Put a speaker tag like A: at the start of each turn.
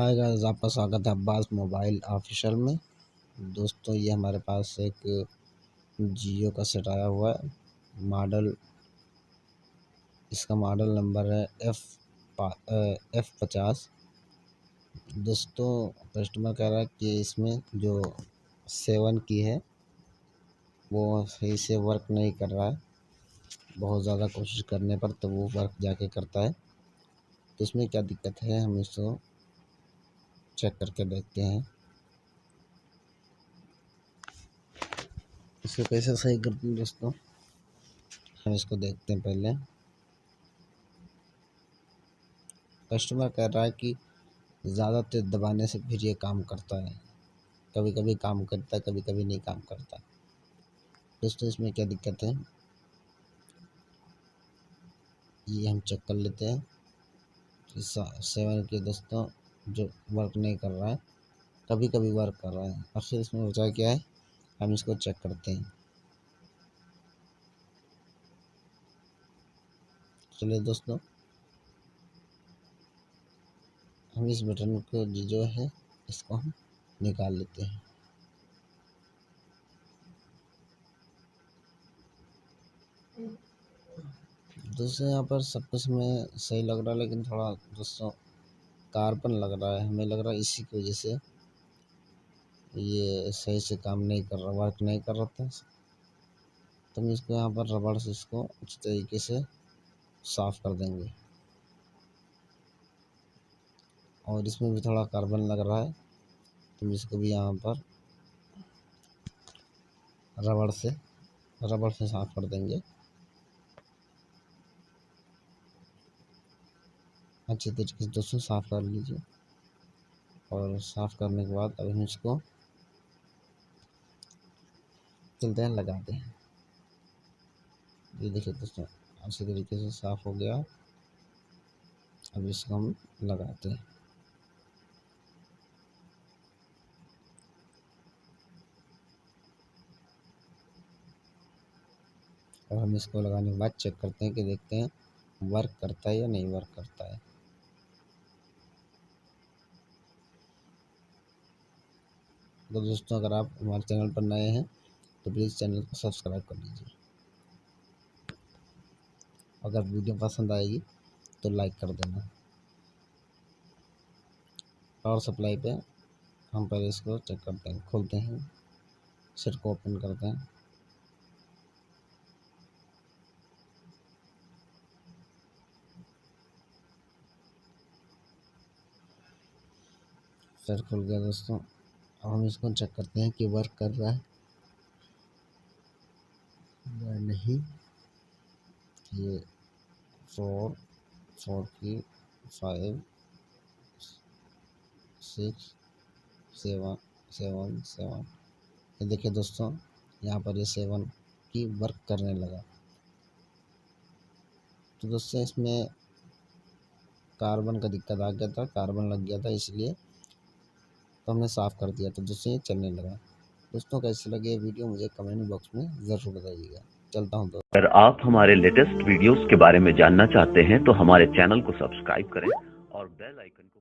A: Hi guys, आपका स्वागत है अब्बास मोबाइल ऑफिशियल में। दोस्तों, ये हमारे पास एक जियो का सेट आया हुआ है। इसका मॉडल नंबर है F50। दोस्तों, कस्टमर कह रहा है कि इसमें जो 7 की है वो सही से वर्क नहीं कर रहा है। बहुत ज़्यादा कोशिश करने पर तो वो वर्क जाके करता है। तो इसमें क्या दिक्कत है, हम इसको चेक करके देखते हैं। इसको कैसे सही करते हैं दोस्तों, हम इसको देखते हैं। पहले कस्टमर कह रहा है कि ज़्यादा तेज दबाने से फिर ये काम करता है। कभी कभी काम करता है, कभी कभी नहीं काम करता। दोस्तों, इसमें क्या दिक्कत है ये हम चेक कर लेते हैं। 7 के दोस्तों जो वर्क नहीं कर रहा है, कभी कभी वर्क कर रहा है। और फिर इसमें वजह क्या है, हम इसको चेक करते हैं। चलिए दोस्तों, हम इस बटन को जो है इसको हम निकाल लेते हैं। दोस्तों, यहाँ पर सब कुछ में सही लग रहा है, लेकिन थोड़ा दोस्तों कार्बन लग रहा है। हमें लग रहा है इसी की वजह से ये सही से काम नहीं कर रहा, वर्क नहीं कर रहा था। तो हम इसको यहाँ पर रबड़ से इसको अच्छी तरीके से साफ कर देंगे। और इसमें भी थोड़ा कार्बन लग रहा है, तो इसको भी यहाँ पर रबड़ से साफ कर देंगे अच्छी तरीके से। दोस्तों, साफ कर लीजिए। और साफ करने के बाद अब हम इसको चलते हैं, लगाते हैं। ये देखिए दोस्तों, अच्छी तरीके से साफ हो गया। अब इसको हम लगाते हैं। और हम इसको लगाने के बाद चेक करते हैं कि देखते हैं वर्क करता है या नहीं वर्क करता है। तो दोस्तों, अगर आप हमारे चैनल पर नए हैं तो प्लीज़ चैनल को सब्सक्राइब कर लीजिए। अगर वीडियो पसंद आएगी तो लाइक कर देना। पावर सप्लाई पे हम पहले इसको चेक करते हैं, खोलते हैं, सेट को ओपन करते हैं। सेट खुल गया दोस्तों। अब हम इसको चेक करते हैं कि वर्क कर रहा है या नहीं। ये 4 की 5 6 7 ये देखिए दोस्तों, यहाँ पर ये 7 की वर्क करने लगा। तो दोस्तों, इसमें कार्बन का दिक्कत आ गया था, कार्बन लग गया था, इसलिए तो हमने साफ़ कर दिया। तो दोस्तों, ये चलने लगा। दोस्तों, कैसे लगे ये वीडियो मुझे कमेंट बॉक्स में ज़रूर बताइएगा। चलता हूँ दोस्तों।
B: अगर आप हमारे लेटेस्ट वीडियोस के बारे में जानना चाहते हैं तो हमारे चैनल को सब्सक्राइब करें और बेल आइकन को